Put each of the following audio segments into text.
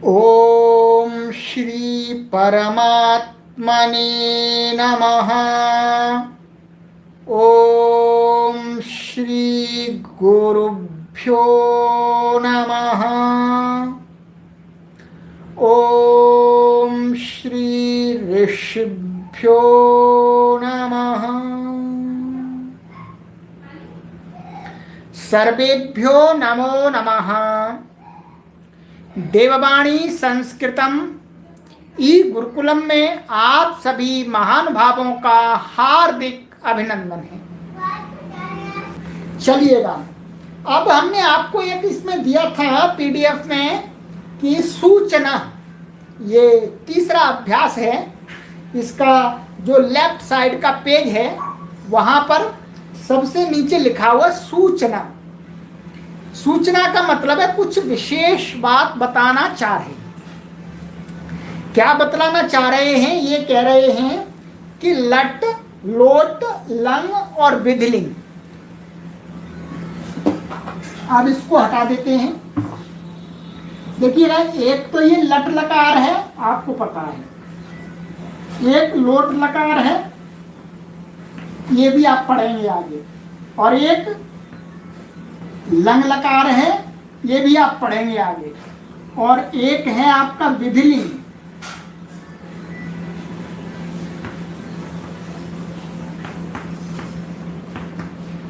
ओम श्री परमात्मने नमः। ओम श्री गुरुभ्यो नमः। ओम श्री ऋषिभ्यो नमः। सर्वेभ्यो नमो नमः। देववाणी संस्कृतम ई गुरुकुलम में आप सभी महानुभावों का हार्दिक अभिनंदन है। चलिएगा, अब हमने आपको एक इसमें दिया था पीडीएफ में कि सूचना, ये तीसरा अभ्यास है। इसका जो लेफ्ट साइड का पेज है वहां पर सबसे नीचे लिखा हुआ सूचना। सूचना का मतलब है कुछ विशेष बात बताना चाह रहे। क्या बतलाना चाह रहे हैं? ये कह रहे हैं कि लट, लोट, लंग और विधिलिंग। अब इसको हटा देते हैं। देखिएगा, एक तो ये लट लकार है, आपको पता है। एक लोट लकार है, ये भी आप पढ़ेंगे आगे। और एक लंग लकार है, ये भी आप पढ़ेंगे आगे। और एक है आपका विधिलिंग।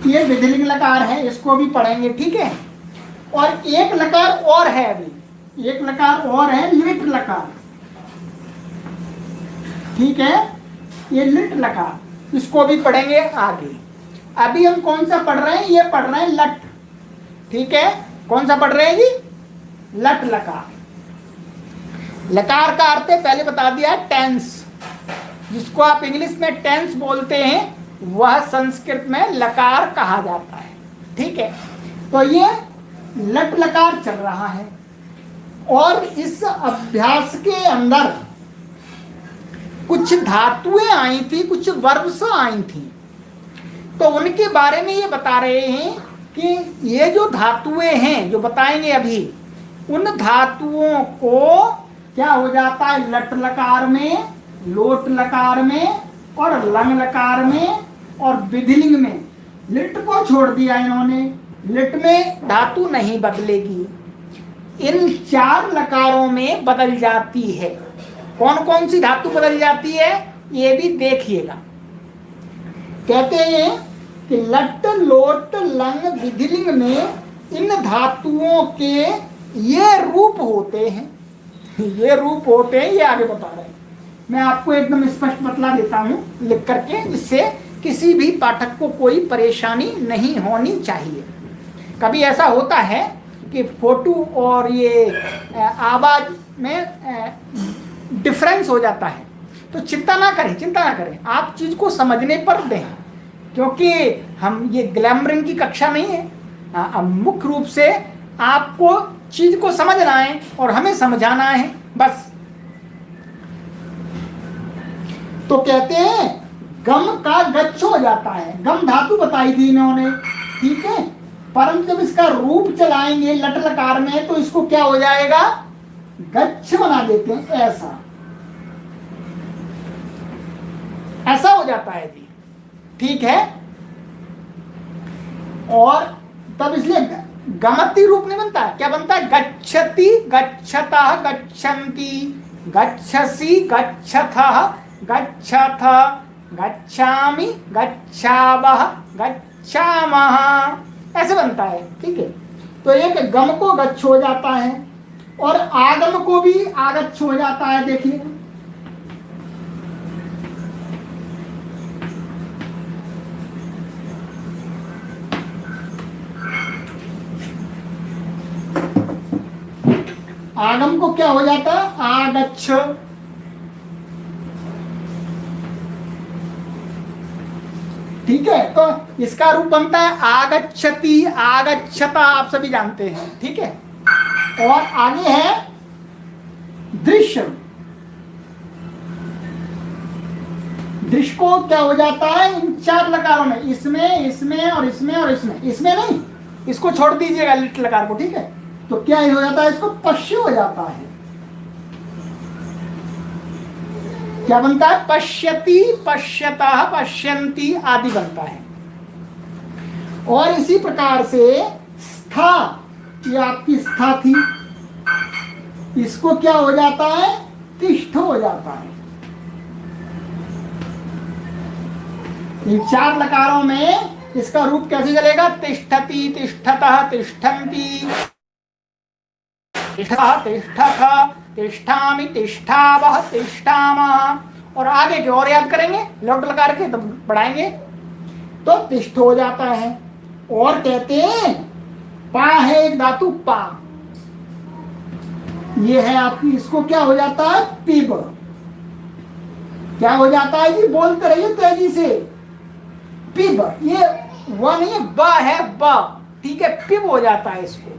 ये विधिलिंग लकार है, इसको भी पढ़ेंगे, ठीक है। और एक लकार और है, अभी एक लकार और है, लिट लकार, ठीक है। ये लिट लकार, इसको भी पढ़ेंगे आगे। अभी हम कौन सा पढ़ रहे हैं? ये पढ़ रहे हैं लट, ठीक है। कौन सा पढ़ रहे हैं जी? लट लकार। लकार का अर्थ है, पहले बता दिया, टेंस। जिसको आप इंग्लिश में टेंस बोलते हैं वह संस्कृत में लकार कहा जाता है, ठीक है। तो ये लट लकार चल रहा है। और इस अभ्यास के अंदर कुछ धातुएं आई थी, कुछ वर्ब्स आई थी। तो उनके बारे में ये बता रहे हैं कि ये जो धातुएं हैं जो बताएंगे अभी, उन धातुओं को क्या हो जाता है लट लकार में, लोट लकार में और लंग लकार में और विधिलिंग में। लिट को छोड़ दिया इन्होंने, लिट में धातु नहीं बदलेगी, इन चार लकारों में बदल जाती है। कौन कौन सी धातु बदल जाती है ये भी देखिएगा। कहते हैं कि लट, लोट, लंग, विधिलिंग में इन धातुओं के ये रूप होते हैं। ये रूप होते हैं, ये आगे बता रहे हैं। मैं आपको एकदम स्पष्ट बतला देता हूँ लिख करके, इससे किसी भी पाठक को कोई परेशानी नहीं होनी चाहिए। कभी ऐसा होता है कि फोटो और ये आवाज में डिफरेंस हो जाता है, तो चिंता ना करें, आप चीज को समझने पर दें, क्योंकि हम ये ग्लैमरिंग की कक्षा नहीं है। मुख्य रूप से आपको चीज को समझना है और हमें समझाना है, बस। तो कहते हैं गम का गच्छ हो जाता है। गम धातु बताई थी इन्होंने, ठीक है। परंतु जब इसका रूप चलाएंगे लट लकार में तो इसको क्या हो जाएगा? गच्छ बना देते हैं, ऐसा हो जाता है जी, ठीक है। और तब इसलिए गमति रूप नहीं बनता है। क्या बनता है? गच्छति, गच्छतः, गच्छन्ति, गच्छसि, गच्छथः, गच्छथ, गच्छामि, गच्छावः, गच्छामः, ऐसे बनता है, ठीक है। तो एक गम को गच्छ हो जाता है और आगम को भी आगच्छ हो जाता है। देखिए, आगम को क्या हो जाता है? आगच्छ। ठीक है, तो इसका रूप बनता है आगच्छति, आगच्छता, आप सभी जानते हैं, ठीक है। और आगे है दृश्य। दृश्य को क्या हो जाता है? इन चार लकारों में, इसमें, इसमें और इसमें और इसमें। इसमें नहीं, इसको छोड़ दीजिएगा लिट लकार को, ठीक है। तो क्या हो जाता है? इसको पश्य हो जाता है। क्या बनता है? पश्यति, पश्यतः, पश्यन्ति आदि बनता है। और इसी प्रकार से स्था, ये आपकी स्था थी, इसको क्या हो जाता है? तिष्ठ हो जाता है। इन 4 लकारों में इसका रूप कैसे चलेगा? तिष्ठति, तिष्ठतः, तिष्ठन्ति, तिष्ठः, तिष्ठथ, तिष्ठामि, तिष्ठावः, तिष्ठामः। और आगे के और याद करेंगे, लोट लकार के तो पढ़ाएंगे। तो तिष्ठ हो जाता है। और कहते हैं पा है एक धातु, पा, ये है आपकी, इसको क्या हो जाता है? पिब। क्या हो जाता है जी? बोलते रहिए तेजी से। पिब, ये व नहीं है, ब है, ब, ठीक है, पिब हो जाता है इसको।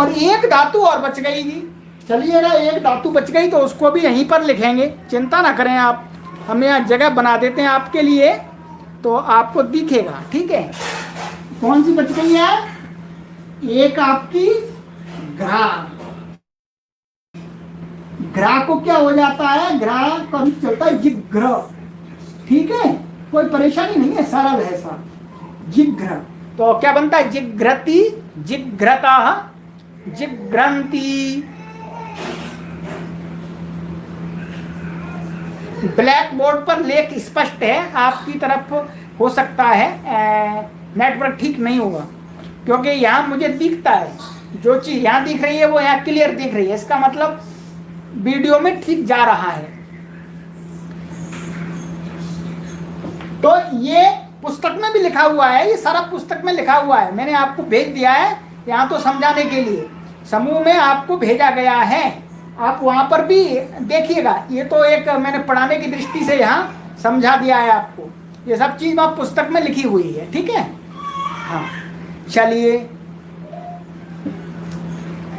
और एक धातु और बच गई जी, चलिएगा, एक धातु बच गई तो उसको भी यहीं पर लिखेंगे, चिंता ना करें आप, हम यहाँ जगह बना देते हैं आपके लिए, तो आपको दिखेगा, ठीक है। कौन सी बच गई है? एक आपकी ग्रा। ग्रा को क्या हो जाता है? ग्रा कभी चलता है जिग्र, ठीक है, कोई परेशानी नहीं है, सरल है सब। जिग्र तो क्या बनता है? जिग्रति, जिग्रता, जिग्रंती। ब्लैक बोर्ड पर लेख स्पष्ट है, आपकी तरफ हो सकता है नेटवर्क ठीक नहीं होगा, क्योंकि यहाँ मुझे दिखता है, जो चीज यहाँ दिख रही है वो यहाँ क्लियर दिख रही है, इसका मतलब वीडियो में ठीक जा रहा है। तो ये पुस्तक में भी लिखा हुआ है, ये सारा पुस्तक में लिखा हुआ है, मैंने आपको भेज दिया है यहाँ तो समझाने के लिए, समूह में आपको भेजा गया है, आप वहां पर भी देखिएगा। ये तो एक मैंने पढ़ाने की दृष्टि से यहाँ समझा दिया है आपको, ये सब चीज वहां पुस्तक में लिखी हुई है, ठीक है। हाँ चलिए,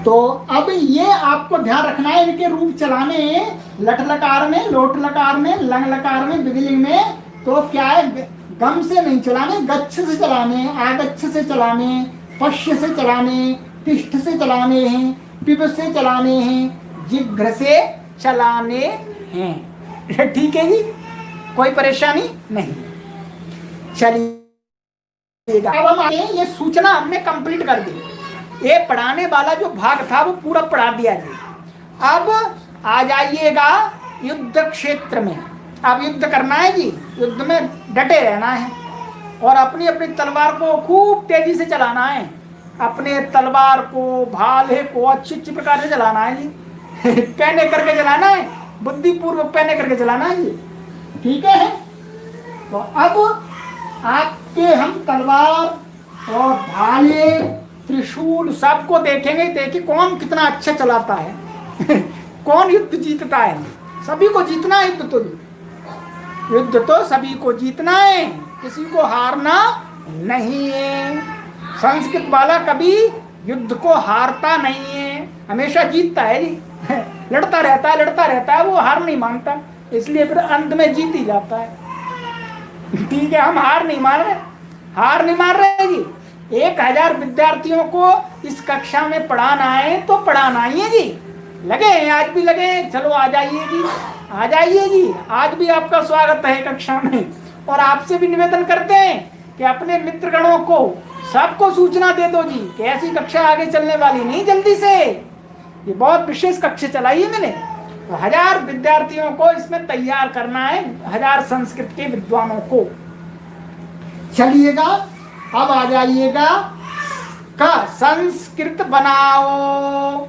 तो अब ये आपको ध्यान रखना है, इनके रूप चलाने, लट लकार में, लोट लकार में, लंग लकार में, विधिलिंग में, तो क्या है? गम से नहीं चलाने, गच्छ से चलाने, आगच्छ से चलाने, पश्य से चलाने, तिष्ठ से चलाने हैं, पिब से चलाने हैं, जिघ्र से चलाने हैं, ठीक है जी, कोई परेशानी नहीं। चलिए, अब हम आए, ये सूचना हमने कंप्लीट कर दी, ये पढ़ाने वाला जो भाग था वो पूरा पढ़ा दिया जी। अब आ जाइएगा युद्ध क्षेत्र में, अब युद्ध करना है जी, युद्ध में डटे रहना है और अपनी अपनी तलवार को खूब तेजी से चलाना है, अपने तलवार को, भाले को अच्छी अच्छी प्रकार से चलाना है जी पहने करके चलाना है, बुद्धिपूर्वक पहने करके चलाना है जी, ठीक है। तो अब आपके हम तलवार और भाले, त्रिशूल सबको देखेंगे, देखिए कौन कितना अच्छा चलाता है कौन युद्ध जीतता है। सभी को जीतना है, युद्ध तो सभी को जीतना है, किसी को हारना नहीं है। संस्कृत वाला कभी युद्ध को हारता नहीं है, हमेशा जीतता है जी लड़ता रहता है, वो हार नहीं मानता, इसलिए फिर अंत में जीत ही जाता है। ठीक है, हम हार नहीं मान रहे जी। 1000 विद्यार्थियों को इस कक्षा में पढ़ाना है तो पढ़ाना ही है जी, लगे आज भी लगे, चलो आ जाइए जी, आज भी आपका स्वागत है कक्षा में। और आपसे भी निवेदन करते हैं कि अपने मित्रगणों को सबको सूचना दे दो जी कि ऐसी कक्षा आगे चलने वाली नहीं, जल्दी से, ये बहुत विशेष कक्षा चलाई है मैंने, तो 1000 विद्यार्थियों को इसमें तैयार करना है, 1000 संस्कृत के विद्वानों को। चलिएगा, अब आ जाइएगा का संस्कृत बनाओ,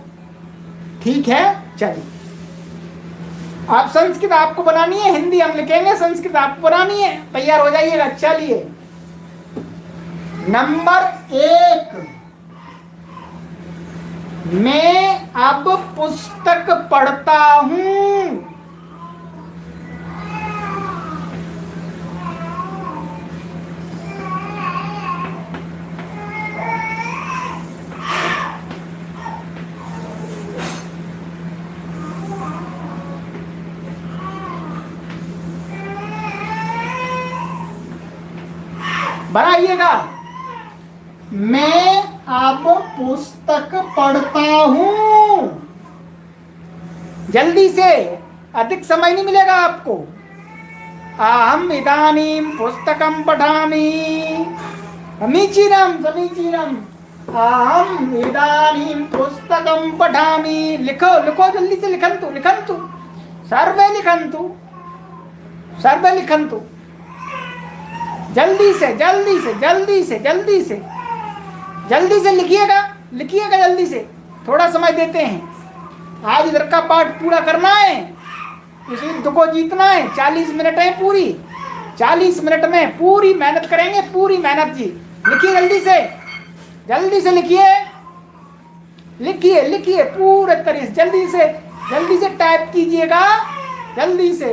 ठीक है। चलिए, आप संस्कृत आपको बनानी है, हिंदी हम लिखेंगे, संस्कृत आपको बनानी है, तैयार हो जाइएगा। चलिए, नंबर 1, मैं अब पुस्तक पढ़ता हूं। बनाइएगा, मैं अब पुस्तक पढ़ता हूं, जल्दी से, अधिक समय नहीं मिलेगा आपको। अहम इदानीं पुस्तकं पठामि। समीचीनम समीचीनम। अहम इदानीं पुस्तकं पठामि। लिखो लिखो जल्दी से, लिखन्तु लिखन्तु सर्वे लिखन्तु सर्वे लिखन्तु, जल्दी से जल्दी से जल्दी से जल्दी से जल्दी से लिखिएगा लिखिएगा जल्दी से, थोड़ा समय देते हैं। आज इधर का पाठ पूरा करना है, इस युद्ध को जीतना है। 40 मिनट है पूरी, 40 मिनट में पूरी मेहनत करेंगे, पूरी मेहनत जी। लिखिए जल्दी से लिखिए लिखिए लिखिए पूरे तरीके से, जल्दी से टाइप कीजिएगा, जल्दी से,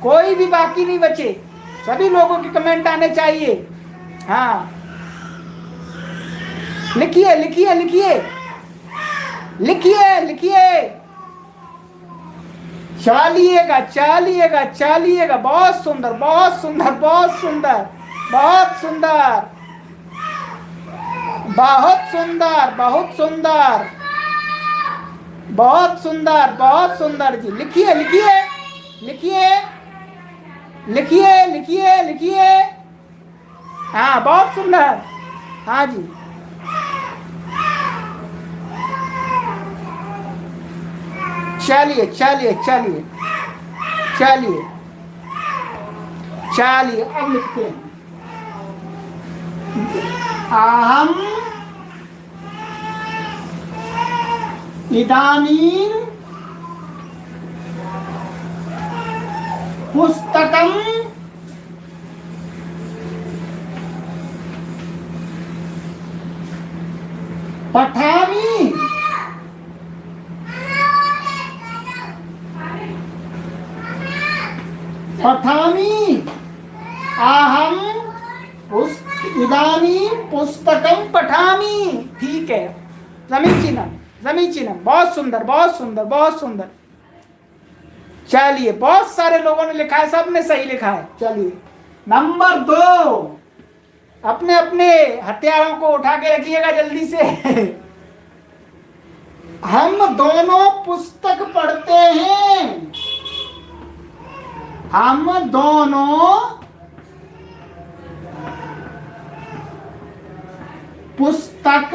कोई भी बाकी नहीं बचे। सभी लोगों के कमेंट आने चाहिए। हाँ लिखिए लिखिए लिखिए लिखिए लिखिए, चालिएगा चालिएगा चालिएगा। बहुत सुंदर बहुत सुंदर बहुत सुंदर बहुत सुंदर बहुत सुंदर बहुत सुंदर बहुत सुंदर बहुत सुंदर जी। लिखिए लिखिए लिखिए लिखिए लिखिए लिखिए। हाँ बहुत सुंदर। हाँ जी चलिए चलिए चलिए चलिए चलिए, अब लिखते हैं। अहम इदानीं पुस्तकं पठामि। पठामि अहम इदानीं पुस्तकं पठामि। ठीक है, समीचीनम समीचीनम, बहुत सुंदर बहुत सुंदर बहुत सुंदर। चलिए बहुत सारे लोगों ने लिखा है, सबने सही लिखा है। चलिए नंबर 2, अपने अपने हथियारों को उठा के रखिएगा जल्दी से। हम दोनों पुस्तक पढ़ते हैं। हम दोनों पुस्तक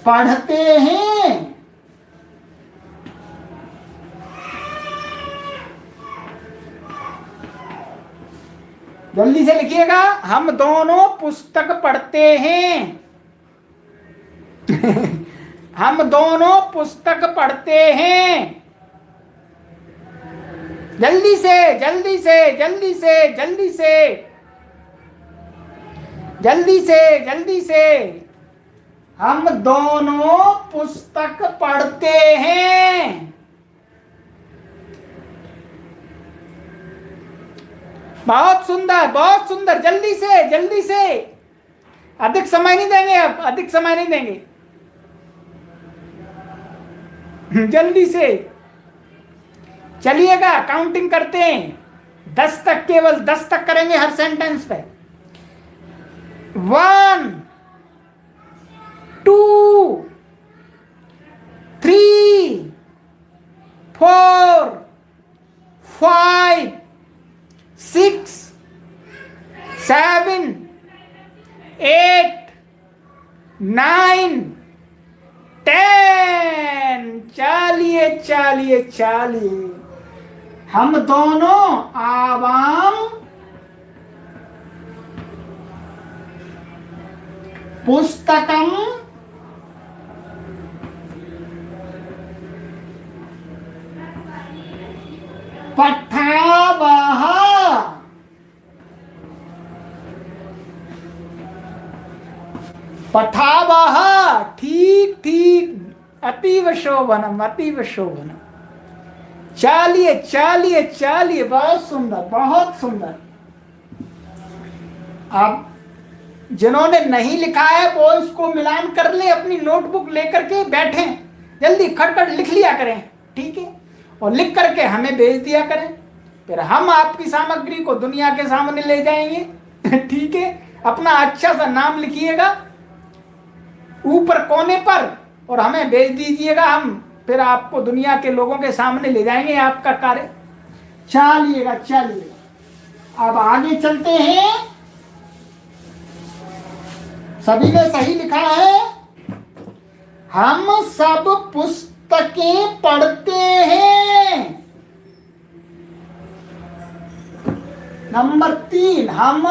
पढ़ते हैं। जल्दी से लिखिएगा, हम दोनों पुस्तक पढ़ते हैं। हम दोनों पुस्तक पढ़ते हैं। जल्दी से जल्दी से जल्दी से जल्दी से जल्दी से जल्दी से, हम दोनों पुस्तक पढ़ते हैं। बहुत सुंदर, जल्दी से। अधिक समय नहीं देंगे, अब अधिक समय नहीं देंगे। जल्दी से चलिएगा, काउंटिंग करते हैं 10 तक, केवल 10 तक करेंगे हर सेंटेंस पे। 1 2 3 4 5 6 7 8 9 10। चलिए, हम दोनों आवाम पुस्तकं पठावः। पठावः, ठीक, अतीव शोभनम। चलिए, बहुत सुंदर। अब जिन्होंने नहीं लिखा है वो इसको मिलान कर ले, अपनी नोटबुक लेकर के बैठे, जल्दी खटखट लिख लिया करें, ठीक है, और लिख करके हमें भेज दिया करें, फिर हम आपकी सामग्री को दुनिया के सामने ले जाएंगे। ठीक है, अपना अच्छा सा नाम लिखिएगा ऊपर कोने पर और हमें भेज दीजिएगा, हम फिर आपको दुनिया के लोगों के सामने ले जाएंगे आपका कार्य। चलिएगा चलिएगा, अब आगे चलते हैं। सभी ने सही लिखा है। हम सब पुस्तकें पढ़ते हैं। नंबर 3, हम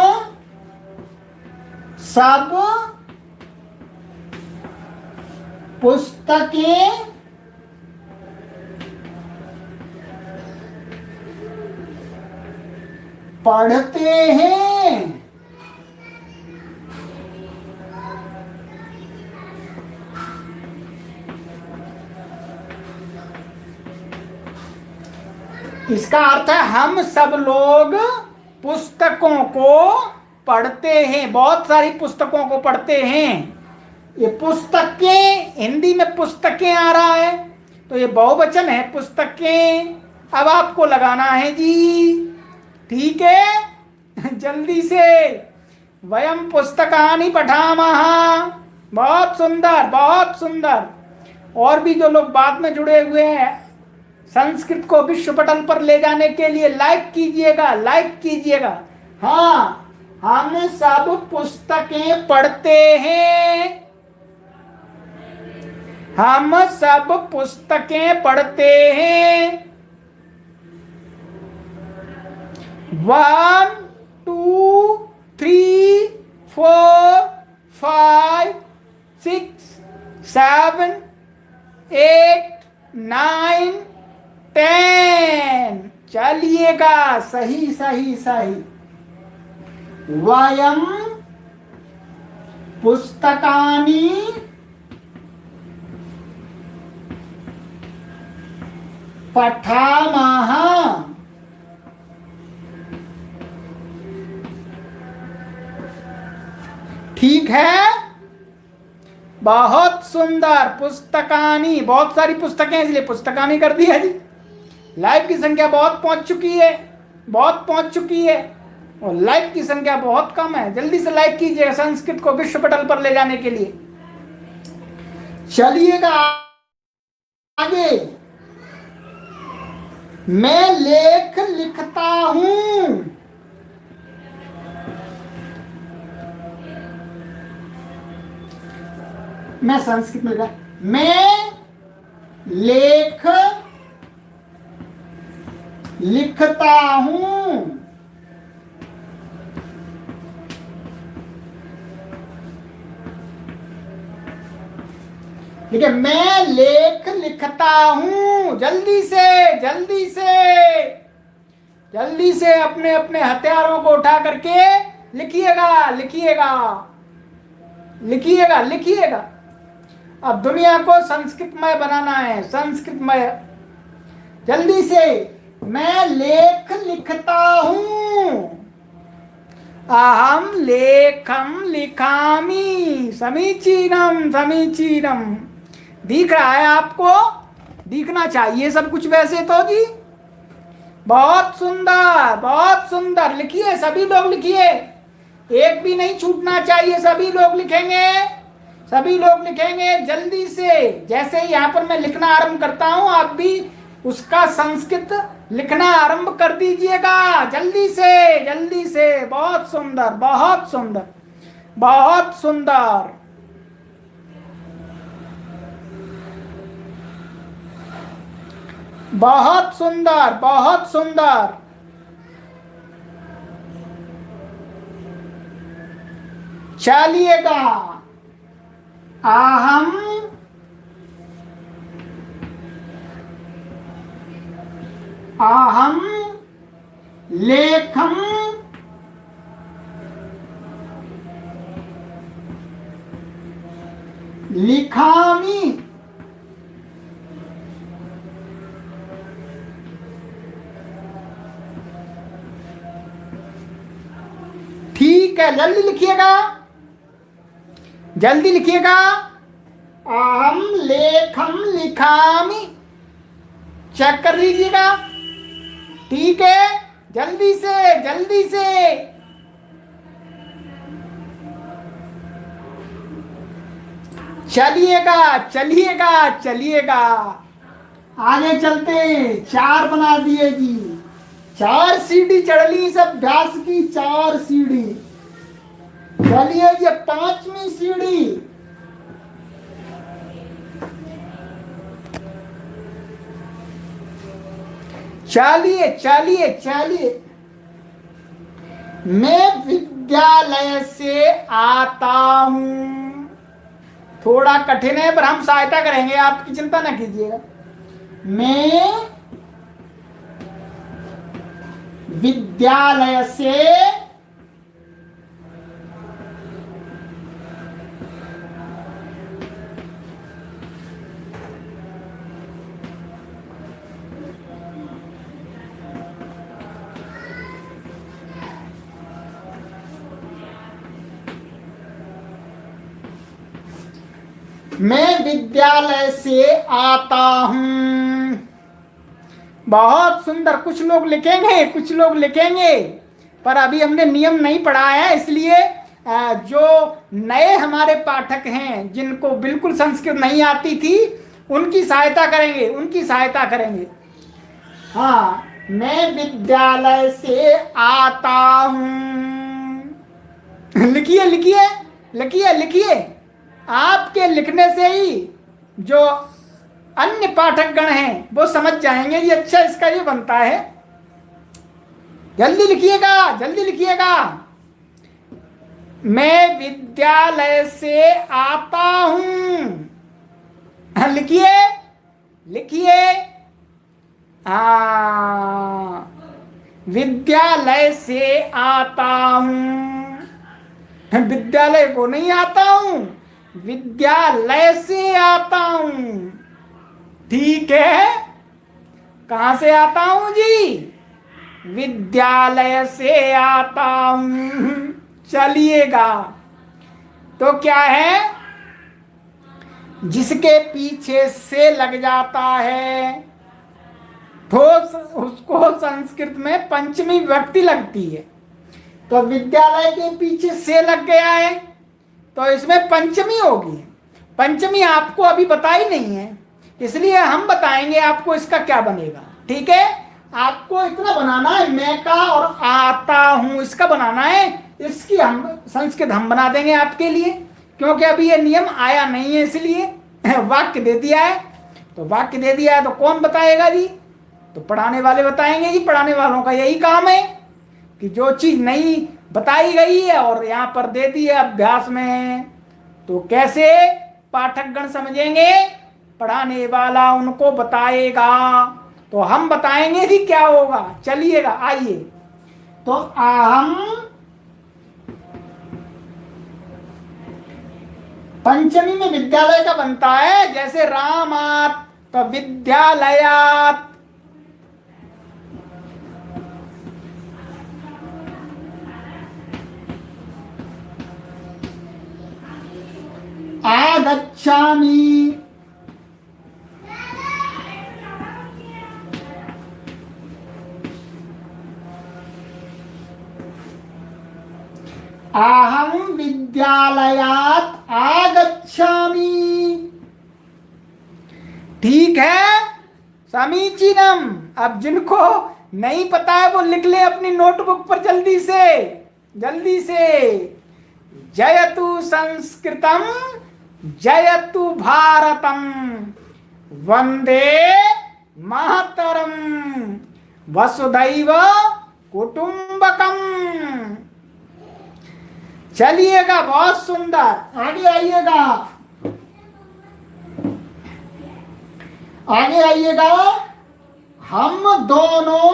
सब पुस्तकें पढ़ते हैं। इसका अर्थ है हम सब लोग पुस्तकों को पढ़ते हैं, बहुत सारी पुस्तकों को पढ़ते हैं। ये पुस्तकें, हिंदी में पुस्तकें आ रहा है तो ये बहुवचन है, पुस्तकें। अब आपको लगाना है जी, ठीक है। जल्दी से, वयम पुस्तकानि पठामः। बहुत सुंदर बहुत सुंदर। और भी जो लोग बाद में जुड़े हुए हैं, संस्कृत को विश्व पटल पर ले जाने के लिए लाइक कीजिएगा, लाइक कीजिएगा। हाँ, हम सब पुस्तकें पढ़ते हैं। हम सब पुस्तकें पढ़ते हैं। 1 2 3 4 5 6 7 8 9 10। चलिएगा, सही सही सही। वयम पुस्तकानि पठामः। ठीक है, बहुत सुंदर। पुस्तकानि, बहुत सारी पुस्तकें इसलिए पुस्तकानि कर दिया जी। लाइव की संख्या बहुत पहुंच चुकी है, बहुत पहुंच चुकी है, और लाइक की संख्या बहुत कम है। जल्दी से लाइक कीजिए संस्कृत को विश्व पटल पर ले जाने के लिए। चलिएगा आगे। मैं लेख लिखता हूं। मैं संस्कृत में मैं लेख लिखता हूं। ठीक है, मैं लेख लिखता हूं। जल्दी से जल्दी से जल्दी से अपने अपने हथियारों को उठा करके लिखिएगा लिखिएगा लिखिएगा लिखिएगा। अब दुनिया को संस्कृतमय बनाना है, संस्कृतमय। जल्दी से, मैं लेख लिखता हूं। अहम लेखम लिखामि। समीचीनम समीचीनम। दिख रहा है आपको? दिखना चाहिए सब कुछ वैसे तो जी। बहुत सुंदर बहुत सुंदर। लिखिए, सभी लोग लिखिए, एक भी नहीं छूटना चाहिए। सभी लोग लिखेंगे, सभी लोग लिखेंगे जल्दी से। जैसे ही यहाँ पर मैं लिखना आरंभ करता हूँ, आप भी उसका संस्कृत लिखना आरंभ कर दीजिएगा। जल्दी से जल्दी से। बहुत सुंदर बहुत सुंदर बहुत सुंदर। बहुत सुंदर बहुत सुंदर। चलिएगा, अहम अहम लेखम लिखामि। ठीक है, जल्दी लिखिएगा, जल्दी लिखिएगा। अहम लेखम लिखामि। चेक कर लीजिएगा, ठीक है। जल्दी से जल्दी से। चलिएगा चलिएगा चलिएगा। आगे चलते, 4 बना दिए जी। 4 सीढ़ी चढ़ ली इस अभ्यास की, 4 सीढ़ी। चलिए ये 5वीं सीढ़ी। चलिए चलिए चलिए। मैं विद्यालय से आता हूं। थोड़ा कठिन है पर हम सहायता करेंगे, आपकी चिंता ना कीजिएगा। मैं विद्यालय से आता हूं। बहुत सुंदर। कुछ लोग लिखेंगे, कुछ लोग लिखेंगे, पर अभी हमने नियम नहीं पढ़ा है, इसलिए जो नए हमारे पाठक हैं जिनको बिल्कुल संस्कृत नहीं आती थी उनकी सहायता करेंगे, उनकी सहायता करेंगे। हाँ, मैं विद्यालय से आता हूं। लिखिए लिखिए लिखिए लिखिए। आपके लिखने से ही जो अन्य पाठक गण हैं वो समझ जाएंगे ये अच्छा इसका ये बनता है। जल्दी लिखिएगा, जल्दी लिखिएगा। मैं विद्यालय से आता हूं। लिखिए लिखिए। विद्यालय से आता हूं। विद्यालय को नहीं आता हूं, विद्यालय से आता हूं। ठीक है। कहां से आता हूं जी? विद्यालय से आता हूं। चलिएगा। तो क्या है, जिसके पीछे से लग जाता है तो उसको संस्कृत में पंचमी विभक्ति लगती है। तो विद्यालय के पीछे से लग गया है तो इसमें पंचमी होगी। पंचमी आपको अभी बताई नहीं है, इसलिए हम बताएंगे आपको इसका क्या बनेगा। ठीक है, आपको इतना बनाना है, मैं का और आता हूं इसका बनाना है। इसकी हम संस्कृत हम बना देंगे आपके लिए, क्योंकि अभी ये नियम आया नहीं है, इसलिए वाक्य दे दिया है। तो वाक्य दे दिया है तो कौन बताएगा जी? तो पढ़ाने वाले बताएंगे जी। पढ़ाने वालों का यही काम है कि जो चीज नहीं बताई गई है और यहाँ पर दे दी है अभ्यास में, तो कैसे पाठकगण समझेंगे? पढ़ाने वाला उनको बताएगा, तो हम बताएंगे कि क्या होगा। चलिएगा, आइए। तो अहम पंचमी में विद्यालय का बनता है, जैसे रामात तो विद्यालयात। आगच्छामि अहम विद्यालयात आगच्छामि। ठीक है, समीचीनम। अब जिनको नहीं पता है वो लिख ले अपनी नोटबुक पर जल्दी से, जल्दी से। जयतु संस्कृतम जयतु भारतम, वंदे मातरम, वसुधैव कुटुंबकम। चलिएगा, बहुत सुंदर। आगे आइएगा, आगे आइएगा। हम दोनों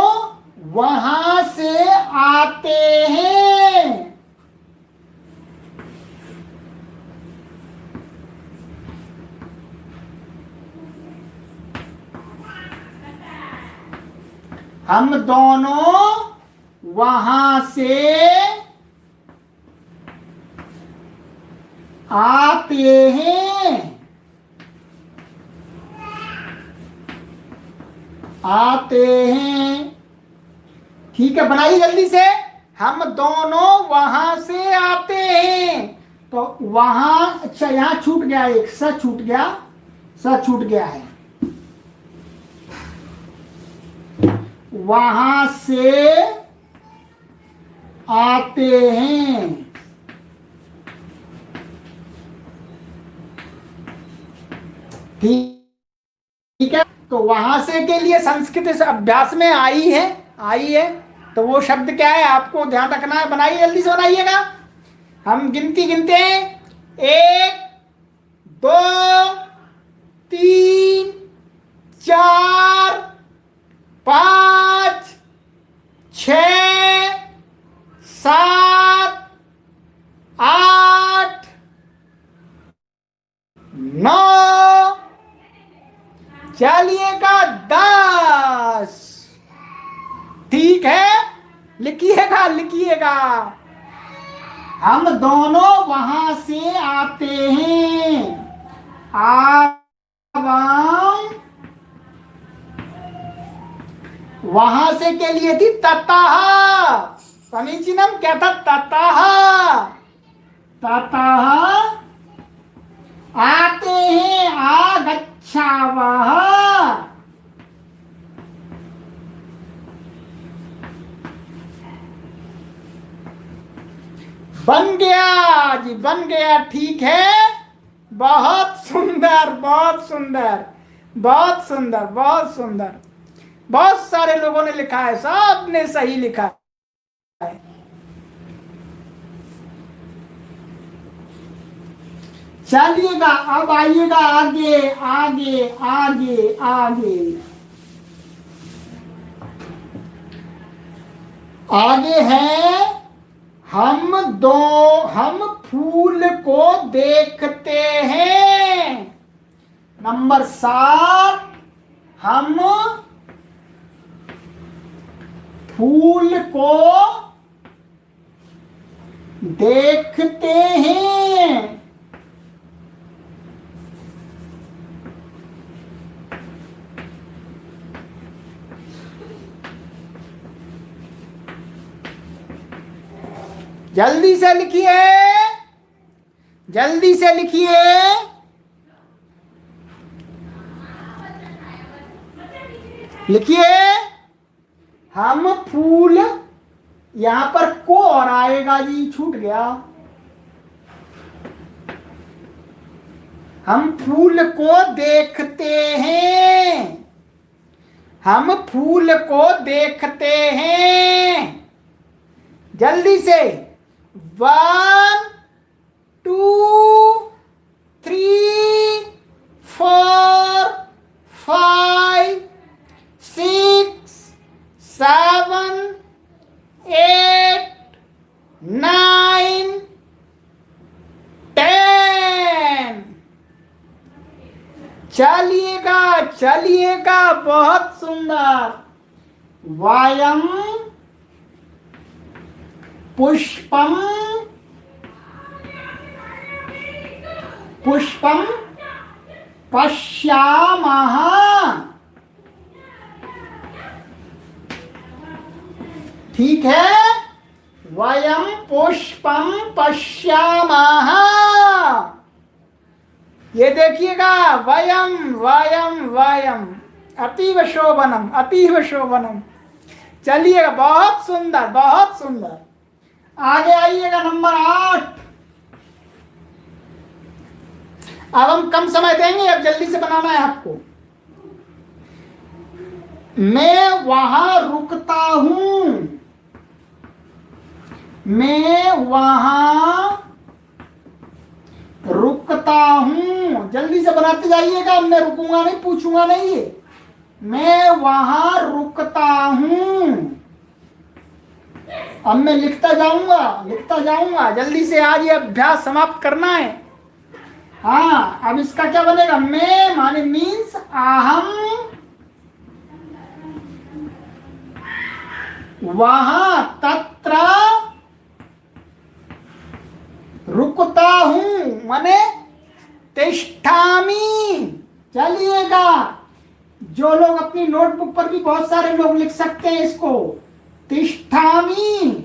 वहां से आते हैं। हम दोनों वहां से आते हैं, आते हैं। ठीक है, बनाइए जल्दी से। हम दोनों वहां से आते हैं, तो वहां, अच्छा यहां छूट गया, एक स छूट गया, स छूट गया है। वहां से आते हैं। ठीक है, तो वहां से के लिए संस्कृत इस अभ्यास में आई है। तो वो शब्द क्या है आपको ध्यान रखना है, बनाइए, जल्दी से बनाइएगा। हम गिनती गिनते हैं, 1 2 3 4 5 6 7 8 9, चलिएगा 10। ठीक है, लिखिएगा लिखिएगा। हम दोनों वहां से आते हैं। आवाम वहां से के लिए थी ततः, समीचीनम क्या था, ततः। ततः आते हैं, आगच्छावः। बन गया जी, बन गया। ठीक है, बहुत सुंदर बहुत सुंदर बहुत सुंदर बहुत सुंदर। बहुत सारे लोगों ने लिखा है, सबने सही लिखा है। चलिएगा, अब आइएगा आगे आगे आगे आगे आगे है। हम फूल को देखते हैं। नंबर 7, हम फूल को देखते हैं। जल्दी से लिखिए, जल्दी से लिखिए। लिखिए, हम फूल, यहां पर को और आएगा जी, छूट गया। हम फूल को देखते हैं। हम फूल को देखते हैं। जल्दी से 1 2 3 4 5 6 7 8 9 10। चलिएगा चलिएगा, बहुत सुंदर। वायम पुष्पम पुष्पम पश्यामः। ठीक है, वयम पुष्पम पश्यामः। ये देखिएगा, वयम वयम वयम, अतीव शोभनम अतीव शोभनम। चलिएगा, बहुत सुंदर बहुत सुंदर। आगे आइएगा, नंबर 8। अब हम कम समय देंगे, अब जल्दी से बनाना है आपको। मैं वहां रुकता हूं। मैं वहां रुकता हूं। जल्दी से बनाते जाइएगा, मैं रुकूंगा नहीं, पूछूंगा नहीं। मैं वहां रुकता हूं। अब मैं लिखता जाऊंगा। जल्दी से आज ये अभ्यास समाप्त करना है। हाँ, अब इसका क्या बनेगा, मैं माने मीन्स अहम वहां तत्र रुकता हूं, माने तिष्ठामि। चलिएगा, जो लोग अपनी नोटबुक पर भी, बहुत सारे लोग लिख सकते हैं इसको, तिष्ठामि।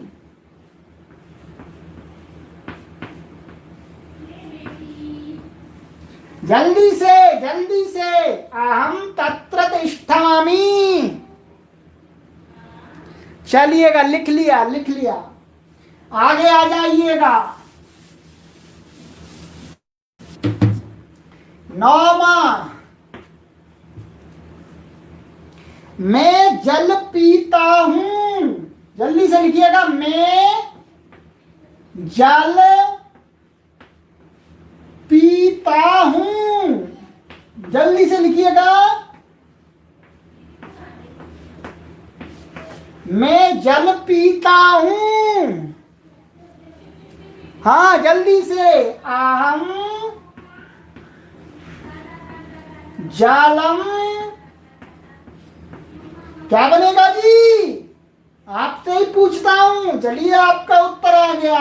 जल्दी से अहम तत्र तिष्ठामि। चलिएगा, लिख लिया लिख लिया। आगे आ जाइएगा। 9वां, मैं जल पीता हूं। जल्दी से लिखिएगा, मैं जल पीता हूं। जल्दी से लिखिएगा, मैं जल पीता हूं। हाँ जल्दी से, अहम जलम। क्या बनेगा जी? आपसे ही पूछता हूं। चलिए, आपका उत्तर आ गया,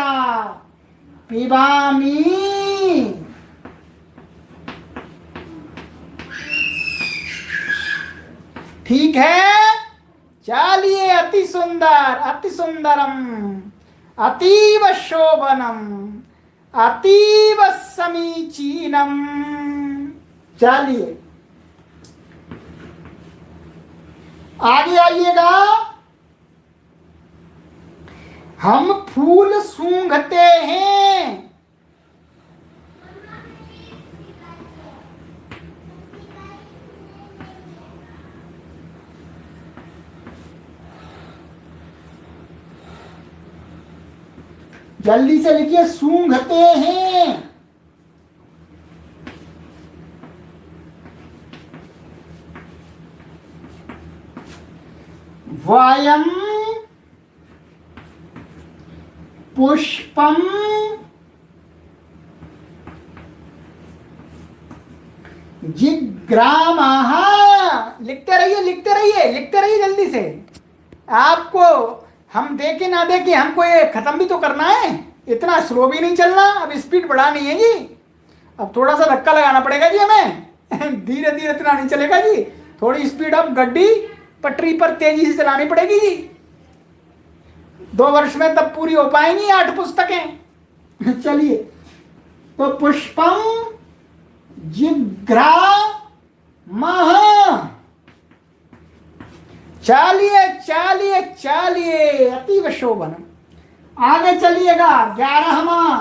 पिबामी। ठीक है, चलिए, अति सुंदर, अति सुंदरम, अतीव शोभनम, अतीव समीचीनम। चलिए आगे आइएगा। हम फूल सूंघते हैं। जल्दी से लिखिए, सूंघते हैं। वयम पुष्पम जिग्रामः। लिखते रहिए, लिखते रहिए, लिखते रहिए जल्दी से। आपको हम देखे ना देखे, हमको ये खत्म भी तो करना है। इतना स्लो भी नहीं चलना, अब स्पीड बढ़ानी है जी। अब थोड़ा सा धक्का लगाना पड़ेगा जी हमें। धीरे धीरे इतना नहीं चलेगा जी। थोड़ी स्पीड अब गड्डी पटरी पर तेजी से चलानी पड़ेगी जी। 2 वर्ष में तब पूरी हो पाएंगी 8 पुस्तकें। चलिए, तो पुष्पम जिग्रामः। चलिए चलिए चलिए, अतीव शोभनम। आगे चलिएगा, 11वां।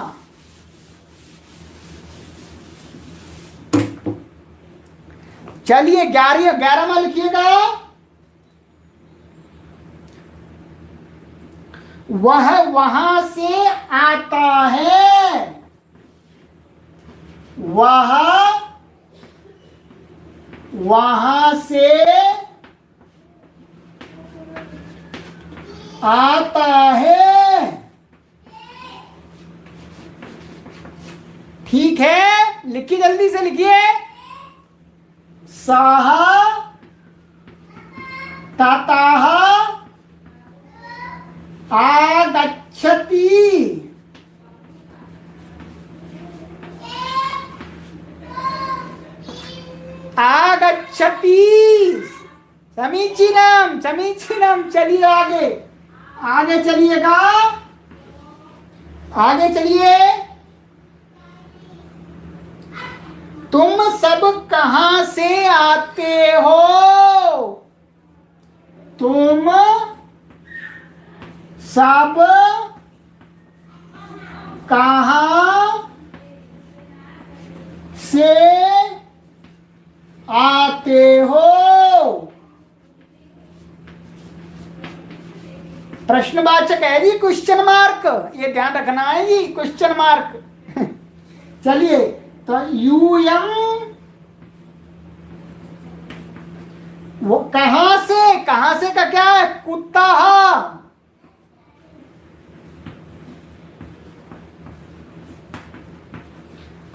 चलिए 11वां लिखिएगा। वह वहां से आता है। वह वहां से आता है। ठीक है, लिखिए, जल्दी से लिखिए। सह ततः आगच्छति। आगच्छति। समीचीनम समीचीनम। चलिए आगे, आगे चलिएगा, आगे चलिए। तुम सब कहां से आते हो? तुम सब कहां से आते हो? प्रश्नवाचक है जी, क्वेश्चन मार्क, ये ध्यान रखना है जी, क्वेश्चन मार्क। चलिए, तो यूयम, वो कहां से का क्या है? कुत्ता।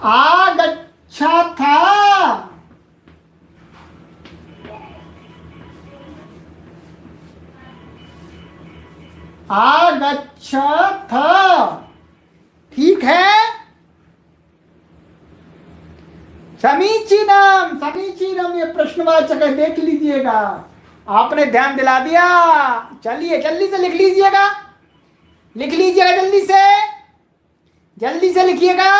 आगच्छथ। आगच्छथ। ठीक है, समीचीनम समीचीनम। ये प्रश्नवाचक है, देख लीजिएगा। आपने ध्यान दिला दिया। चलिए जल्दी से लिख लीजिएगा, लिख लीजिएगा जल्दी से, जल्दी से लिखिएगा,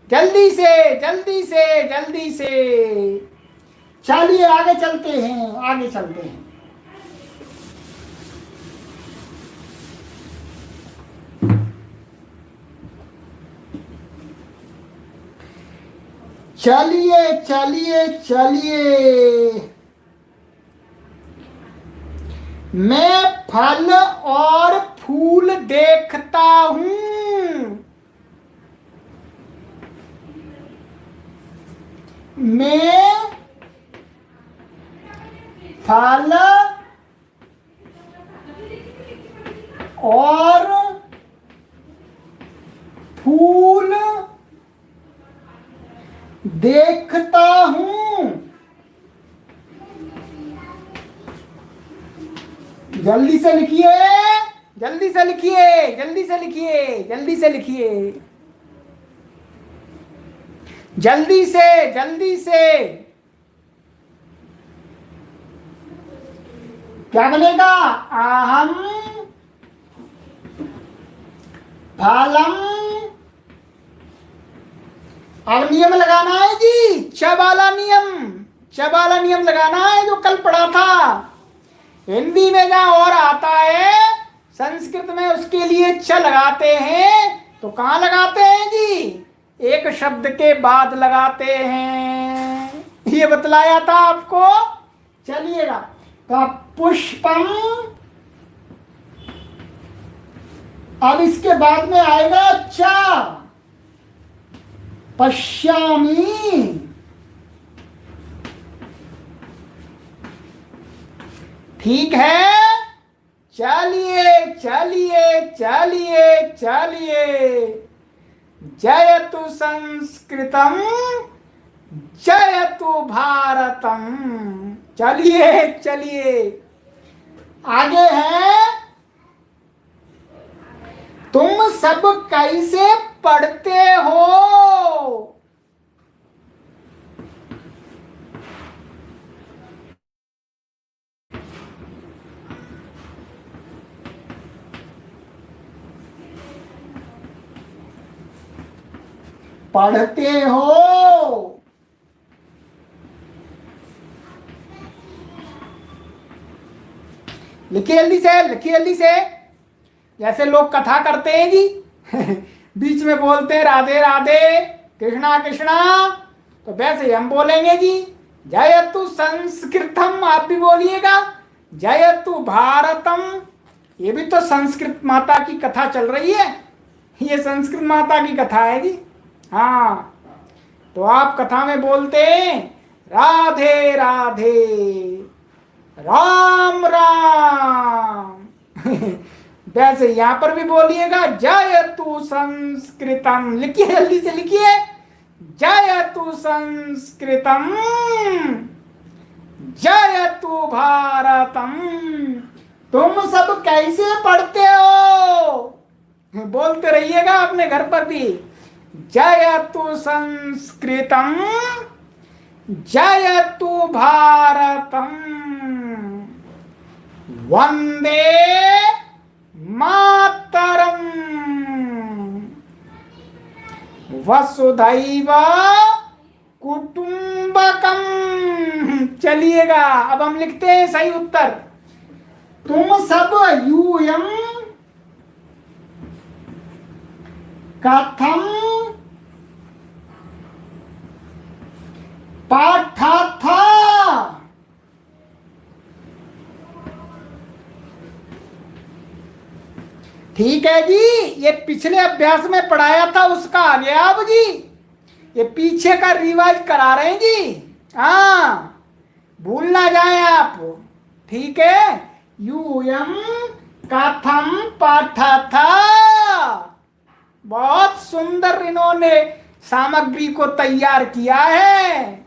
जल्दी से जल्दी से जल्दी से। चलिए आगे चलते हैं, आगे चलते हैं। चलिए चलिए चलिए, मैं फल और फूल देखता हूं। मैं फल और फूल देखता हूं। जल्दी से लिखिए, जल्दी से लिखिए, जल्दी से लिखिए, जल्दी से लिखिए, जल्दी से, जल्दी से। क्या बनेगा? अहम फलम। अब नियम लगाना है जी, च वाला नियम, च वाला नियम लगाना है जो कल पढ़ा था। हिंदी में जहां और आता है, संस्कृत में उसके लिए च लगाते हैं। तो कहां लगाते हैं जी? एक शब्द के बाद लगाते हैं। ये बतलाया था आपको। चलिएगा, तो पुष्पम, अब इसके बाद में आएगा च, पश्यामी। ठीक है, चलिए चलिए चलिए चलिए, जयतु संस्कृतम जयतु भारतम। चलिए चलिए, आगे है, तुम सब कैसे पढ़ते हो? पढ़ते हो। लिखिए जल्दी से, लिखिए जल्दी से। जैसे लोग कथा करते हैं जी बीच में बोलते हैं राधे राधे कृष्णा कृष्णा, तो वैसे हम बोलेंगे जी, जयतु संस्कृतम। आप भी बोलिएगा, जयतु भारतम। ये भी तो संस्कृत माता की कथा चल रही है, ये संस्कृत माता की कथा है जी। हाँ, तो आप कथा में बोलते हैं राधे राधे राम राम वैसे यहां पर भी बोलिएगा जयतु संस्कृतम। लिखिए जल्दी से लिखिए, जयतु संस्कृतम जयतु भारतम। तुम सब कैसे पढ़ते हो? बोलते रहिएगा अपने घर पर भी, जयतु संस्कृतम जयतु भारतम वंदे मातरम वसुधैव कुटुंबकम। चलिएगा, अब हम लिखते हैं सही उत्तर। तुम सब यूयम कथम पाठा था। ठीक है जी, ये पिछले अभ्यास में पढ़ाया था उसका आ गया अब जी, ये पीछे का रिवाइज करा रहे हैं जी। हाँ, भूल ना जाए आप। ठीक है, यूयम कथम पाठा था। बहुत सुंदर इन्होंने सामग्री को तैयार किया है।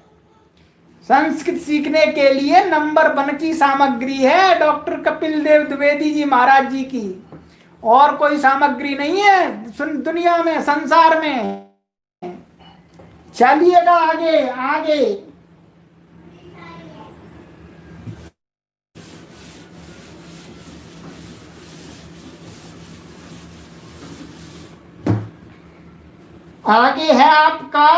संस्कृत सीखने के लिए नंबर 1 की सामग्री है डॉक्टर कपिल देव द्विवेदी जी महाराज जी की, और कोई सामग्री नहीं है दुनिया में, संसार में। चलिएगा आगे आगे। आगे है आपका,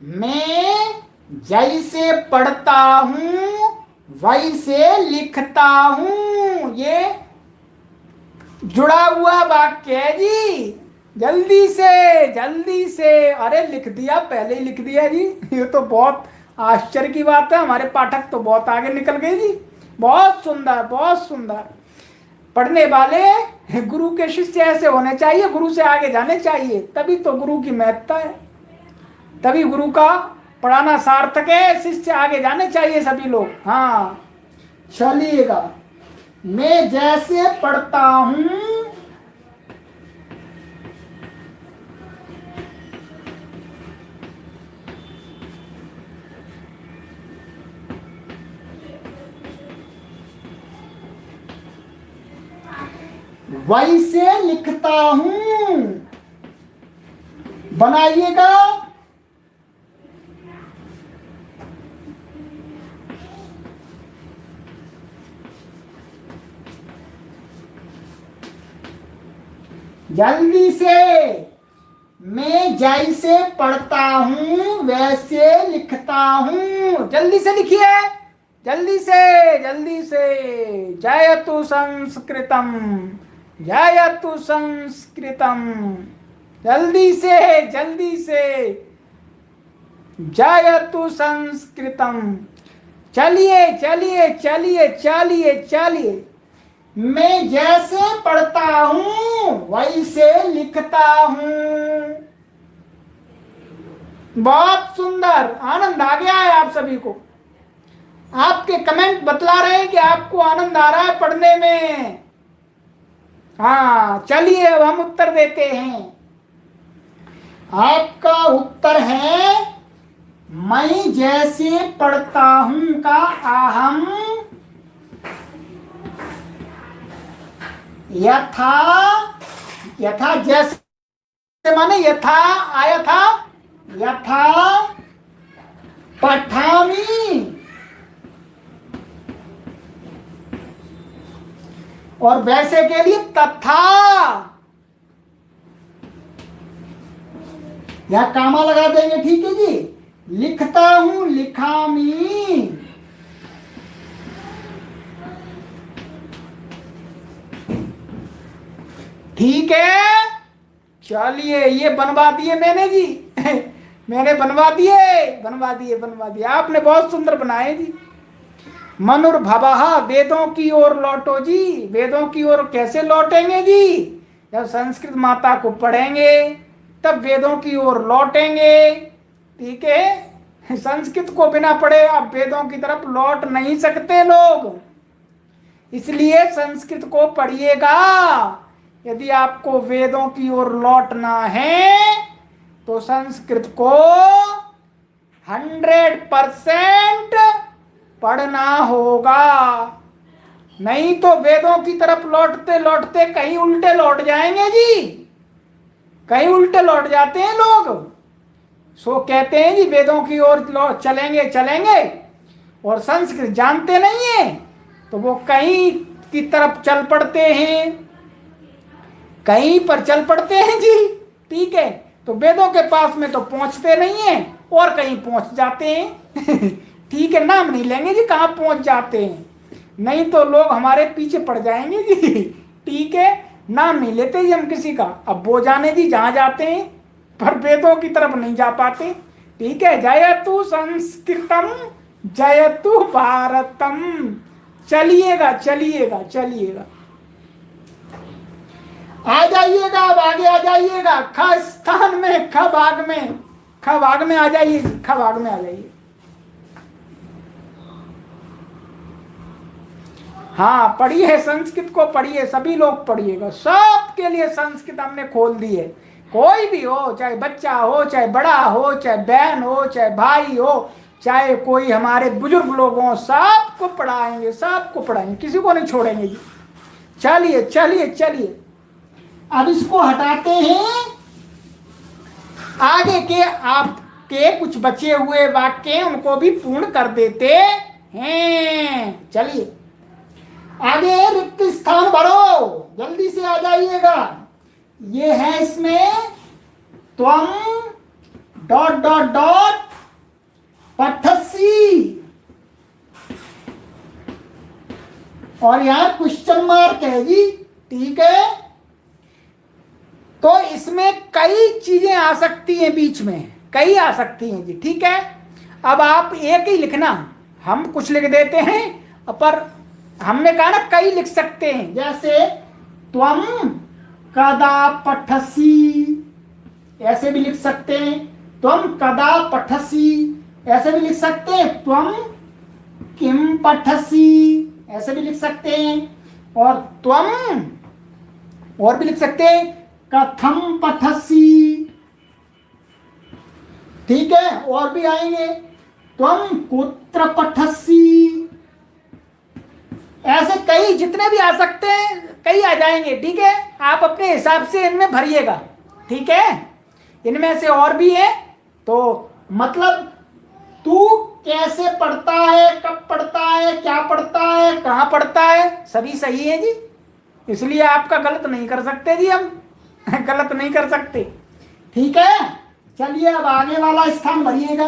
मैं जैसे पढ़ता हूं वैसे लिखता हूं। ये जुड़ा हुआ वाक्य है जी। जल्दी से जल्दी से। अरे लिख दिया, पहले ही लिख दिया जी। ये तो बहुत आश्चर्य की बात है, हमारे पाठक तो बहुत आगे निकल गए जी। बहुत सुंदर, बहुत सुंदर। पढ़ने वाले गुरु के शिष्य ऐसे होने चाहिए, गुरु से आगे जाने चाहिए, तभी तो गुरु की महत्ता है, तभी गुरु का पढ़ाना सार्थक है। शिष्य आगे जाने चाहिए सभी लोग। हाँ चलिएगा। मैं जैसे पढ़ता हूं वैसे लिखता हूं, बनाइएगा। जल्दी से। मैं जैसे पढ़ता हूं वैसे लिखता हूं। जल्दी से लिखिए, जल्दी से, जल्दी से। जयतु संस्कृतम, जयतु संस्कृतम। जल्दी से, जल्दी से। जयतु संस्कृतम। चलिए चलिए चलिए चलिए चलिए। मैं जैसे पढ़ता हूं वैसे लिखता हूं। बहुत सुंदर, आनंद आ गया है आप सभी को। आपके कमेंट बतला रहे हैं कि आपको आनंद आ रहा है पढ़ने में। हाँ चलिए अब हम उत्तर देते हैं। आपका उत्तर है मैं जैसे पढ़ता हूं का अहम यथा, यथा जैसे माने यथा आया था, यथा पठामी। और वैसे के लिए तथा, यहां कामा लगा देंगे, ठीक है जी। लिखता हूं लिखामी। ठीक है। चलिए ये बनवा दिए मैंने जी। मैंने बनवा दिए, बनवा दिए, बनवा दिए। आपने बहुत सुंदर बनाए जी। मनुर्भवः, वेदों की ओर लौटो जी। वेदों की ओर कैसे लौटेंगे जी? जब संस्कृत माता को पढ़ेंगे तब वेदों की ओर लौटेंगे। ठीक है, संस्कृत को बिना पढ़े आप वेदों की तरफ लौट नहीं सकते लोग, इसलिए संस्कृत को पढ़िएगा। यदि आपको वेदों की ओर लौटना है तो संस्कृत को 100% पढ़ना होगा। नहीं तो वेदों की तरफ लौटते लौटते कहीं उल्टे लौट जाएंगे जी। कहीं उल्टे लौट जाते हैं लोग। सो कहते हैं जी वेदों की ओर चलेंगे चलेंगे और संस्कृत जानते नहीं है तो वो कहीं की तरफ चल पड़ते हैं, कहीं पर चल पड़ते हैं जी। ठीक है, तो वेदों के पास में तो पहुंचते नहीं है और कहीं पहुंच जाते हैं। ठीक है, नाम नहीं लेंगे जी कहाँ पहुंच जाते हैं, नहीं तो लोग हमारे पीछे पड़ जाएंगे जी। ठीक है, नाम नहीं लेते जी हम किसी का। अब वो जाने जी जहां जाते हैं, पर वेदों की तरफ नहीं जा पाते। ठीक है, जयतु संस्कृतम जयतु भारतम। चलिएगा चलिएगा चलिएगा, आ जाइएगा, अब आगे आ जाइएगा। ख स्थान में, ख भाग में, ख भाग में आ जाइए, ख भाग में आ जाइए। हाँ पढ़िए, संस्कृत को पढ़िए, सभी लोग पढ़िएगा। सबके लिए संस्कृत हमने खोल दी है। कोई भी हो, चाहे बच्चा हो, चाहे बड़ा हो, चाहे बहन हो, चाहे भाई हो, चाहे कोई हमारे बुजुर्ग लोग हों, सबको पढ़ाएंगे, सबको पढ़ाएंगे, किसी को नहीं छोड़ेंगे जी। चलिए चलिए चलिए, अब इसको हटाते हैं। आगे के आपके कुछ बचे हुए वाक्य उनको भी पूर्ण कर देते हैं। चलिए आगे रिक्त स्थान भरो, जल्दी से आ जाइएगा। ये है इसमें त्वम डॉट डॉट डॉट पठसी, और यहां क्वेश्चन मार्क है जी। ठीक है, तो इस इसमें कई चीजें आ सकती हैं, बीच में कई आ सकती हैं जी, ठीक है। अब आप एक ही लिखना, हम कुछ लिख देते हैं, पर हमने कहा ना कई लिख सकते हैं। जैसे त्वम कदा पठसी, ऐसे भी लिख सकते हैं। त्वम कदा पठसी, ऐसे भी लिख सकते हैं। त्वम किम पठसी, ऐसे भी लिख सकते हैं। और त्वम, और भी लिख सकते हैं, कथम पठसी, ठीक है। और भी आएंगे, त्वम कुत्र पठसी, ऐसे कई जितने भी आ सकते हैं, कई आ जाएंगे, ठीक है। आप अपने हिसाब से इनमें भरिएगा, ठीक है। इनमें से और भी है, तो मतलब तू कैसे पढ़ता है, कब पढ़ता है, क्या पढ़ता है, कहाँ पढ़ता है, सभी सही है जी। इसलिए आपका गलत नहीं कर सकते जी हम गलत नहीं कर सकते, ठीक है। चलिए अब आगे वाला स्थान भरिएगा।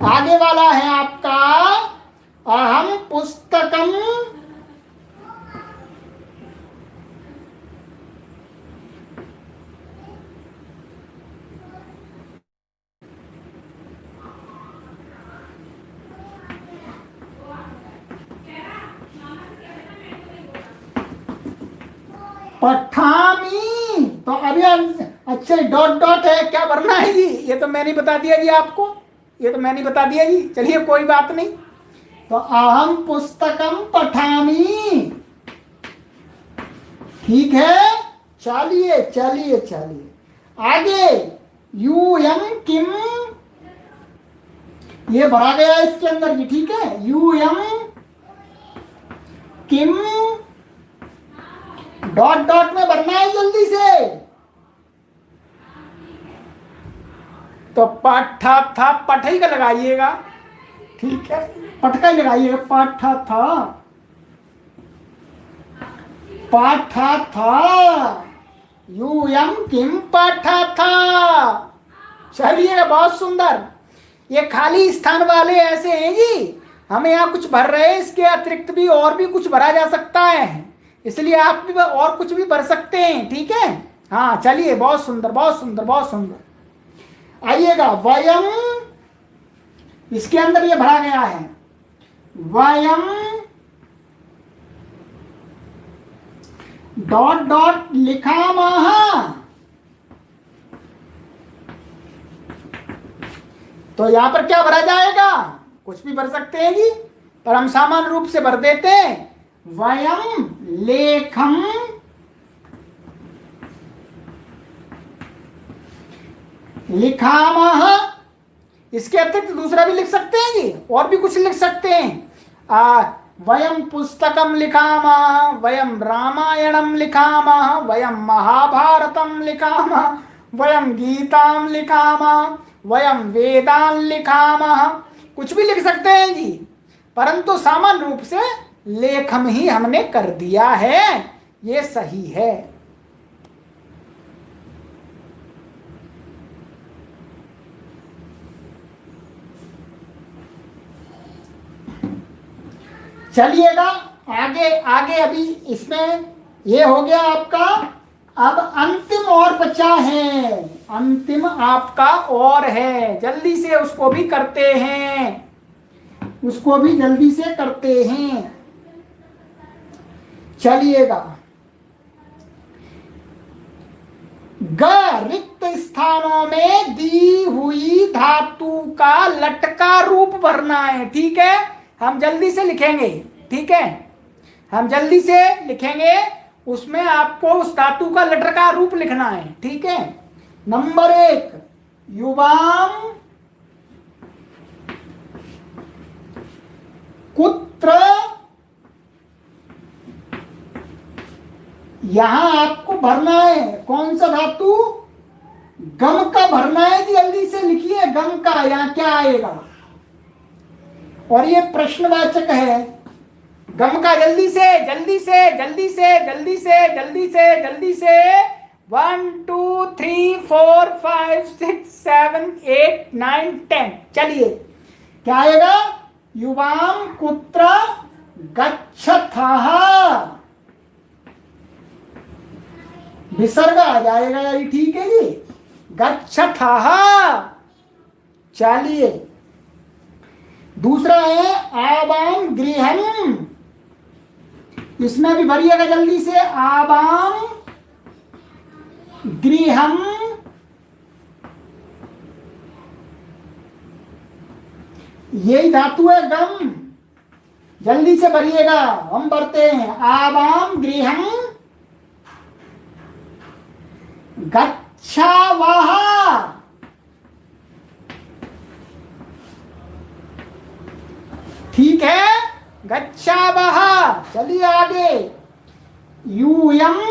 आगे वाला है आपका अहम पुस्तकम पठामी, तो अभी अच्छा डॉट डॉट है, क्या भरना है जी? ये तो मैंने बता दिया जी आपको, ये तो मैंने बता दिया जी। चलिए कोई बात नहीं, तो अहम पुस्तकम पठामी, ठीक है। चलिए चलिए चलिए आगे, यूयम किम, ये भरा गया इसके अंदर जी, ठीक है। यूयम किम, डॉट डॉट में भरना है जल्दी से। तो पठा था, पठ ही का लगाइएगा, ठीक है। पठ का ही लगाइएगा, पठा था, पाठा था, यूयम किम पाठा था। चलिए बहुत सुंदर। ये खाली स्थान वाले ऐसे हैं जी, हमें यहाँ कुछ भर रहे हैं, इसके अतिरिक्त भी और भी कुछ भरा जा सकता है, इसलिए आप भी और कुछ भी भर सकते हैं, ठीक है। हाँ चलिए, बहुत सुंदर बहुत सुंदर बहुत सुंदर। आइएगा, वयम, इसके अंदर ये भरा गया है, वयम डॉट डॉट लिखामः, तो यहां पर क्या भरा जाएगा? कुछ भी भर सकते हैं जी, पर हम सामान्य रूप से भर देते हैं वयम लेखम लिखामः। इसके अतिरिक्त दूसरा भी लिख सकते हैं जी, और भी कुछ लिख सकते हैं। वयम पुस्तकम लिखामः, वयम रामायणम लिखामः, वयम महाभारतम लिखामः, वयम गीताम लिखामः, वयम वेदान लिखामः, कुछ भी लिख सकते हैं जी, परंतु सामान्य रूप से लेखम ही हमने कर दिया है, ये सही है। चलिएगा आगे आगे, अभी इसमें ये हो गया आपका। अब अंतिम और बचा है, अंतिम आपका और है, जल्दी से उसको भी करते हैं, उसको भी जल्दी से करते हैं। चलिएगा, ग रिक्त स्थानों में दी हुई धातु का लटका रूप भरना है, ठीक है। हम जल्दी से लिखेंगे, ठीक है, हम जल्दी से लिखेंगे, उसमें आपको उस धातु का लटका रूप लिखना है, ठीक है। नंबर 1, युवाम कुत्र, यहां आपको भरना है कौन सा धातु? गम का भरना है, जल्दी से लिखिए गम का, यहां क्या आएगा? और ये प्रश्नवाचक है, गम का जल्दी से जल्दी से जल्दी से जल्दी से जल्दी से जल्दी से 1 2 3 4 5 6 7 8 9 10। चलिए क्या आएगा? युवाम कुत्र गच्छथः, विसर्ग आ जाएगा, यही ठीक है जी। गच्छथः, चलिए दूसरा है आवाम गृहम, इसमें भी भरिएगा जल्दी से। आवाम गृहम, यही धातु है गम, जल्दी से भरिएगा, हम भरते हैं। आवाम गृहम गच्छावः, ठीक है, गच्छावः। चलिए आगे, यूयम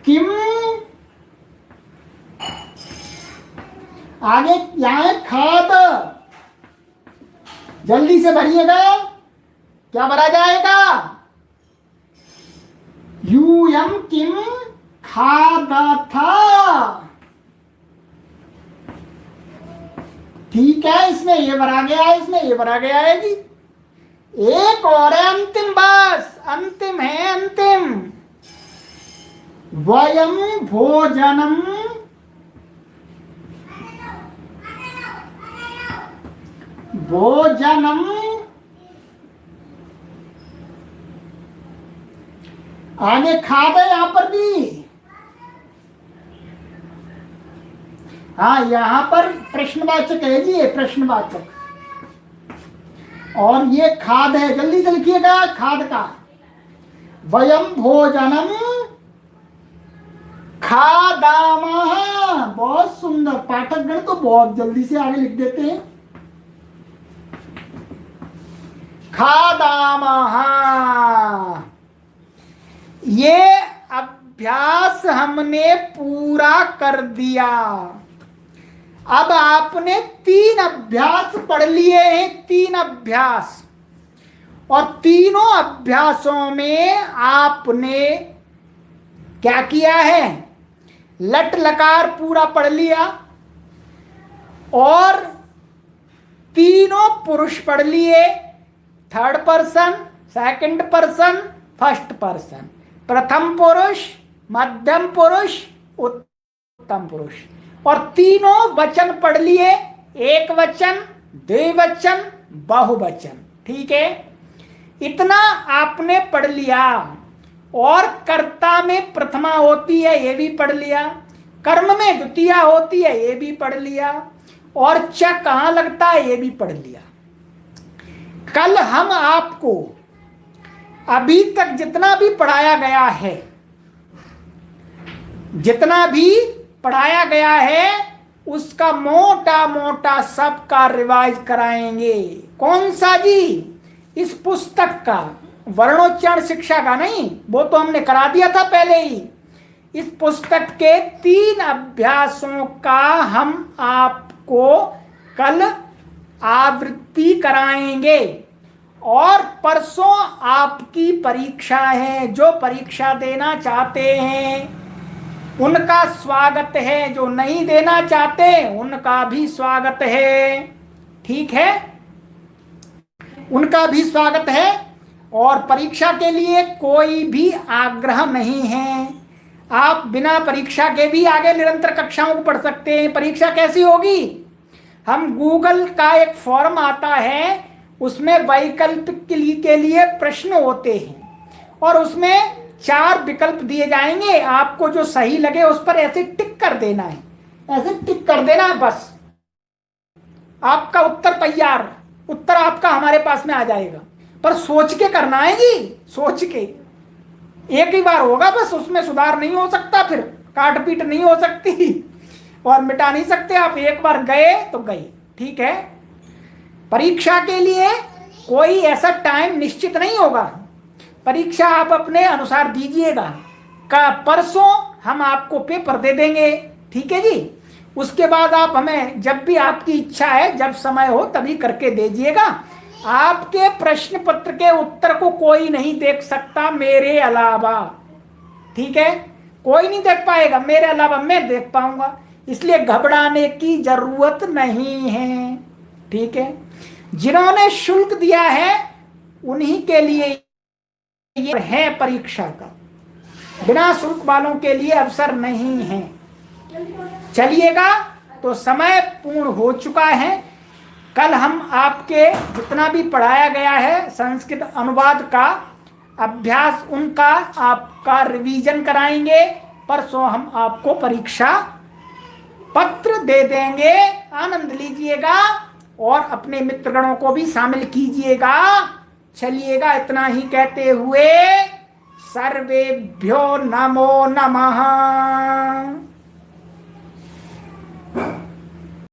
किम, आगे यहां है खाद, जल्दी से भरिएगा, क्या भरा जाएगा? यूयम किम खादथा, ठीक है, इसमें ये भरा गया है, इसमें ये भरा गया है जी। एक और है अंतिम, बस अंतिम है, अंतिम। वयम भोजनम भोजनम, आगे खाद है यहां पर भी, हाँ यहां पर प्रश्नवाचक है जी, ये प्रश्नवाचक, और ये खाद है, जल्दी से लिखिएगा खाद का। वयम भोजनम खादामः, बहुत सुंदर, पाठकगण तो बहुत जल्दी से आगे लिख देते हैं। खादामः, ये अभ्यास हमने पूरा कर दिया। अब आपने 3 अभ्यास पढ़ लिए हैं, 3 अभ्यास, और तीनों अभ्यासों में आपने क्या किया है? लट लकार पूरा पढ़ लिया, और तीनों पुरुष पढ़ लिए, 3rd person, 2nd person, 1st person, प्रथम पुरुष, मध्यम पुरुष, उत्तम पुरुष, और तीनों वचन पढ़ लिए, एक वचन, द्विवचन, बहुवचन, ठीक है। इतना आपने पढ़ लिया, और कर्ता में प्रथमा होती है ये भी पढ़ लिया, कर्म में द्वितीया होती है ये भी पढ़ लिया, और च कहां लगता है ये भी पढ़ लिया। कल हम आपको अभी तक जितना भी पढ़ाया गया है, जितना भी पढ़ाया गया है, उसका मोटा मोटा सबका रिवाइज कराएंगे। कौन सा जी? इस पुस्तक का, वर्णोच्चारण शिक्षा का नहीं, वो तो हमने करा दिया था पहले ही। इस पुस्तक के 3 अभ्यासों का हम आपको कल आवृत्ति कराएंगे, और परसों आपकी परीक्षा है। जो परीक्षा देना चाहते हैं उनका स्वागत है, जो नहीं देना चाहते उनका भी स्वागत है, ठीक है, उनका भी स्वागत है। और परीक्षा के लिए कोई भी आग्रह नहीं है, आप बिना परीक्षा के भी आगे निरंतर कक्षाओं को पढ़ सकते हैं। परीक्षा कैसी होगी? हम गूगल का एक फॉर्म आता है, उसमें वैकल्पिक के लिए प्रश्न होते हैं, और उसमें 4 विकल्प दिए जाएंगे, आपको जो सही लगे उस पर ऐसे टिक कर देना है, ऐसे टिक कर देना है, बस आपका उत्तर तैयार, उत्तर आपका हमारे पास में आ जाएगा। पर सोच के करना है जी, सोच के, एक ही बार होगा बस, उसमें सुधार नहीं हो सकता, फिर काट पीट नहीं हो सकती और मिटा नहीं सकते आप। एक बार गए तो गए, ठीक है। परीक्षा के लिए कोई ऐसा टाइम निश्चित नहीं होगा, परीक्षा आप अपने अनुसार दीजिएगा। का परसों हम आपको पेपर दे देंगे, ठीक है जी। उसके बाद आप हमें जब भी आपकी इच्छा है, जब समय हो तभी करके दीजिएगा। आपके प्रश्न पत्र के उत्तर को कोई नहीं देख सकता मेरे अलावा, ठीक है, कोई नहीं देख पाएगा मेरे अलावा, मैं देख पाऊंगा, इसलिए घबराने की जरूरत नहीं है, ठीक है। जिन्होंने शुल्क दिया है उन्हीं के लिए ये है परीक्षा का, बिना शुल्क वालों के लिए अवसर नहीं है। चलिएगा, तो समय पूर्ण हो चुका है। कल हम आपके जितना भी पढ़ाया गया है संस्कृत अनुवाद का अभ्यास, उनका आपका रिवीजन कराएंगे। परसों हम आपको परीक्षा पत्र दे देंगे। आनंद लीजिएगा और अपने मित्रगणों को भी शामिल कीजिएगा। चलिएगा, इतना ही कहते हुए सर्वेभ्यो नमो नमः।